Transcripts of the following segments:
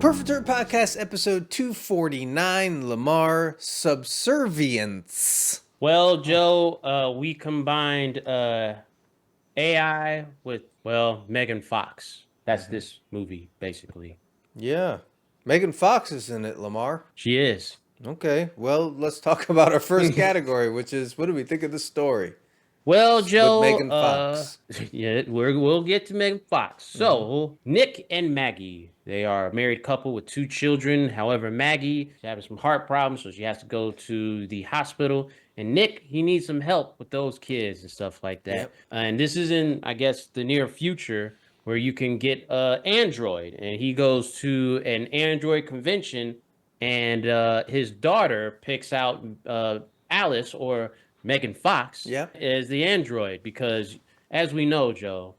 Perfect Turd Podcast, episode 249, Lamar, Subservience. Well, Joe, we combined AI with, Megan Fox. That's this movie, basically. Yeah. Megan Fox is in it, Lamar. She is. Okay, well, let's talk about our first category, which is what do we think of the story Well, with Joe, Megan Fox? yeah, we'll get to Megan Fox. So, Nick and Maggie, they are a married couple with 2 children. However, Maggie is having some heart problems, so she has to go to the hospital. And Nick, he needs some help with those kids and stuff like that. Yep. And this is in, I guess, the near future where you can get Android. And he goes to an Android convention, and his daughter picks out Alice or Megan Fox Yep. is the android because, as we know, Joe,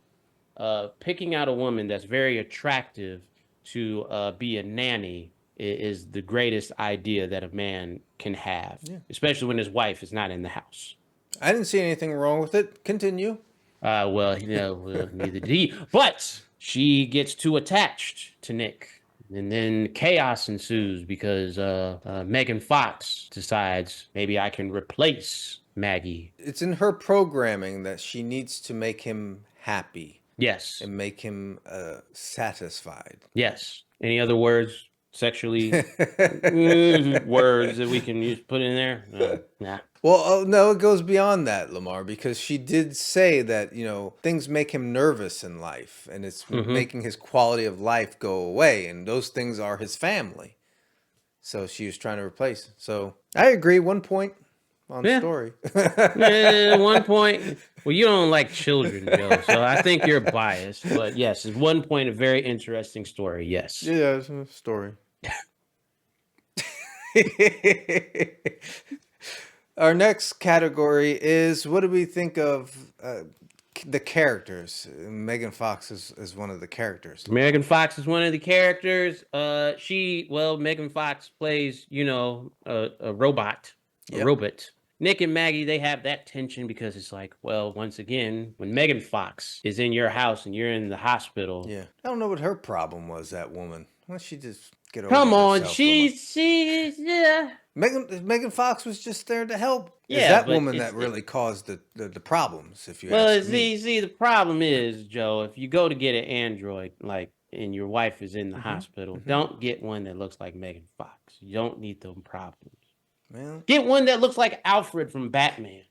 picking out a woman that's very attractive to be a nanny is the greatest idea that a man can have, especially when his wife is not in the house. I didn't see anything wrong with it. Continue. Neither did he. But she gets too attached to Nick. And then chaos ensues because Megan Fox decides maybe I can replace Maggie. It's in her programming that she needs to make him happy Yes. and make him satisfied. Yes. Any other words, sexually words that we can use put in there? Nah. Well, no, it goes beyond that, Lamar, because she did say that, things make him nervous in life and it's making his quality of life go away. And those things are his family. So she was trying to replace. So I agree. 1 point on story. 1 point. Well, you don't like children, Joe, so I think you're biased. But yes, it's 1 point, a very interesting story. Yes. Yeah, it's a story. Our next category is what do we think of the characters? Megan Fox is one of the characters. Megan Fox is one of the characters. Megan Fox plays, a robot, a robot. Nick and Maggie, they have that tension because it's like, well, once again, when Megan Fox is in your house and you're in the hospital. Yeah. I don't know what her problem was, that woman. Why don't she just get over Come on, herself, yeah. Megan Fox was just there to help. Yeah, is that woman that really caused the problems, if you ask me. See, the problem is, Joe, if you go to get an Android, and your wife is in the hospital, don't get one that looks like Megan Fox. You don't need them problems. Well, get one that looks like Alfred from Batman.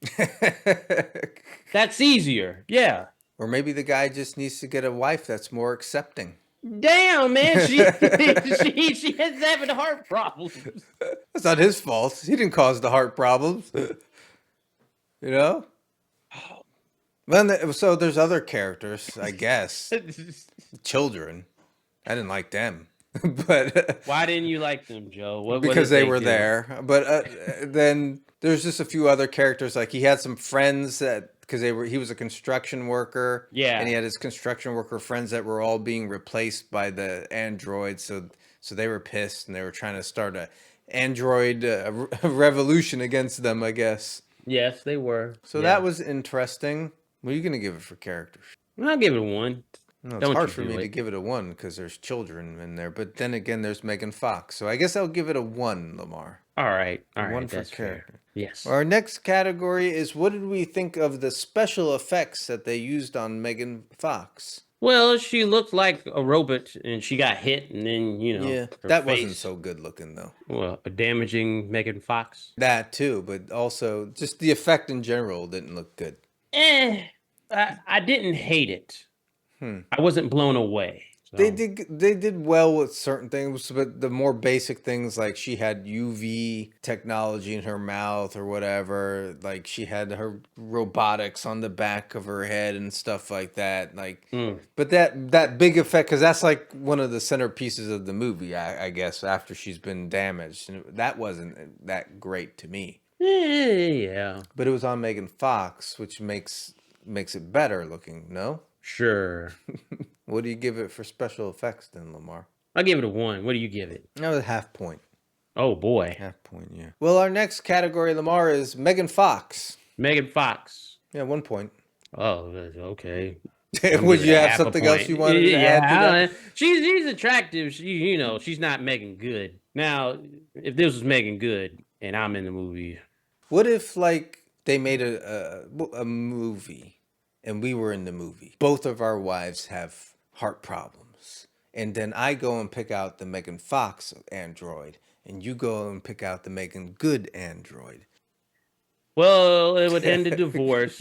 That's easier. Yeah. Or maybe the guy just needs to get a wife that's more accepting. Damn, man, she's having heart problems. That's not his fault. He didn't cause the heart problems. Well, so there's other characters, I guess. Children. I didn't like them. But why didn't you like them, Joe? Because they were there. But then there's just a few other characters. Like he had some friends because he was a construction worker. Yeah. And he had his construction worker friends that were all being replaced by the androids. So they were pissed and they were trying to start a android revolution against them, I guess. Yes, they were. So that was interesting. What are you going to give it for characters? I'll give it a 1. No, it's hard for me to give it a 1 because there's children in there. But then again, there's Megan Fox. So I guess I'll give it a 1, Lamar. All right. 1 for character. Fair. Yes. Our next category is what did we think of the special effects that they used on Megan Fox? Well, she looked like a robot and she got hit and then, Yeah, that wasn't so good looking though. Well, a damaging Megan Fox. That too, but also just the effect in general didn't look good. I didn't hate it. I wasn't blown away. So. They did well with certain things, but the more basic things like she had UV technology in her mouth or whatever, like she had her robotics on the back of her head and stuff like that. But that big effect, because that's like one of the centerpieces of the movie, I guess, after she's been damaged, and that wasn't that great to me. Yeah. But it was on Megan Fox, which makes it better looking. No. Sure. What do you give it for special effects then, Lamar? I'll give it a 1. What do you give it? No, a half point. Oh, boy. Half point, yeah. Well, our next category, Lamar, is Megan Fox. Megan Fox. Yeah, 1 point. Oh, okay. I'm Would giving you it a have half a something else point. you wanted to add to that? Yeah, she's attractive. She's not Megan Good. Now, if this was Megan Good and I'm in the movie, What if like they made a movie and we were in the movie? Both of our wives have heart problems. And then I go and pick out the Megan Fox android and you go and pick out the Megan Good android. well, it would end a divorce.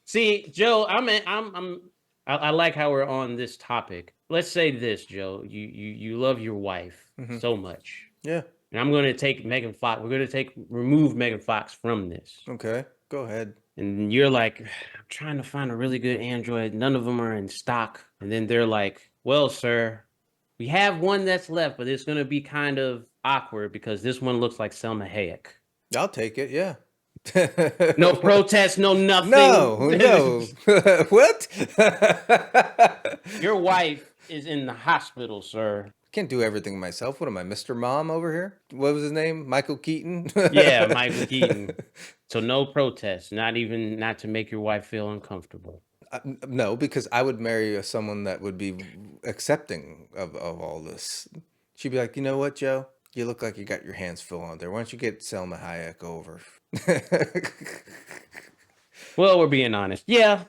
See, Joe, I like how we're on this topic. Let's say this, Joe. You love your wife Hmm. so much, Yeah. and I'm going to take Megan Fox. We're going to remove Megan Fox from this, Okay. Go ahead. and you're like, I'm trying to find a really good Android. None of them are in stock, and then they're like, well, sir, we have one that's left, but it's going to be kind of awkward because this one looks like Selma Hayek. I'll take it. Yeah. No protest, no No, nothing. no. What? Your wife is in the hospital, sir. Can't do everything myself. What am I, Mr. Mom over here? What was his name? Michael Keaton? Yeah, Michael Keaton. So no protest, not to make your wife feel uncomfortable. No, because I would marry someone that would be accepting of all this. She'd be like, you know what, Joe? You look like you got your hands full on there. Why don't you get Selma Hayek over? Well, we're being honest. Yeah.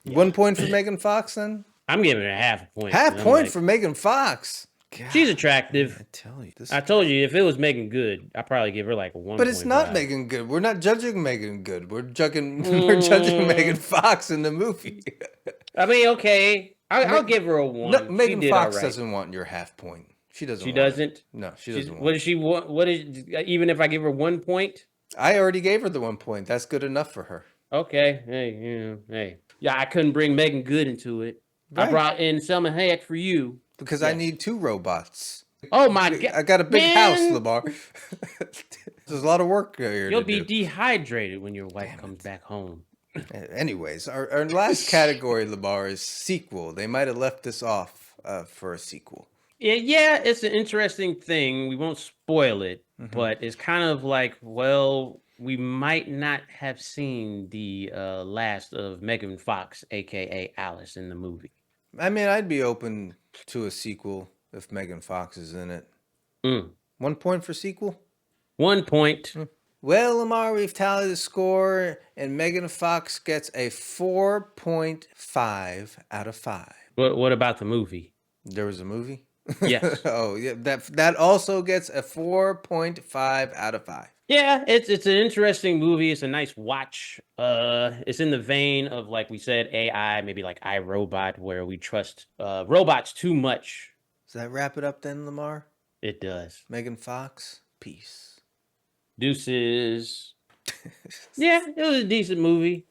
1 point for Megan Fox, then? I'm giving her half a point. Half I'm point like, for Megan Fox. she's God, attractive. I tell you, this. I told you if it was Megan Good, I'd probably give her like a 1.5. But it's not Megan Good. We're not judging Megan Good. We're judging Megan Mm, Fox in the movie. I mean, okay. I'll give her a 1. No, She Megan did all Fox right. doesn't want your half point. She doesn't She want it. doesn't. No, she She's doesn't what want does it. she want? What is even if I give her 1 point? I already gave her the 1 point. That's good enough for her. Okay. Hey. Yeah, I couldn't bring Megan Good into it. I Right. brought in Selma Hayek for you. Because I Yes. need 2 robots. Oh my God. I got a big house, Man, Lamar. There's a lot of work here you'll to be do. dehydrated when your wife Damn comes it. back home. Anyways, our last category, Lamar, is sequel. They might have left this off for a sequel. Yeah, it's an interesting thing. We won't spoil it, Mhm. but it's kind of like, well, we might not have seen the last of Megan Fox, aka Alice, in the movie. I mean, I'd be open to a sequel if Megan Fox is in it. Mm. 1 point for sequel? 1 point. Well, Lamar, we've tallied the score, and Megan Fox gets a 4.5 out of 5. What about the movie? There was a movie? Yes. Oh, yeah. That also gets a 4.5 out of 5. Yeah, it's an interesting movie. It's a nice watch. It's in the vein of, like we said, AI, maybe like iRobot, where we trust robots too much. Does that wrap it up then, Lamar? It does. Megan Fox, peace. Deuces. Yeah, it was a decent movie.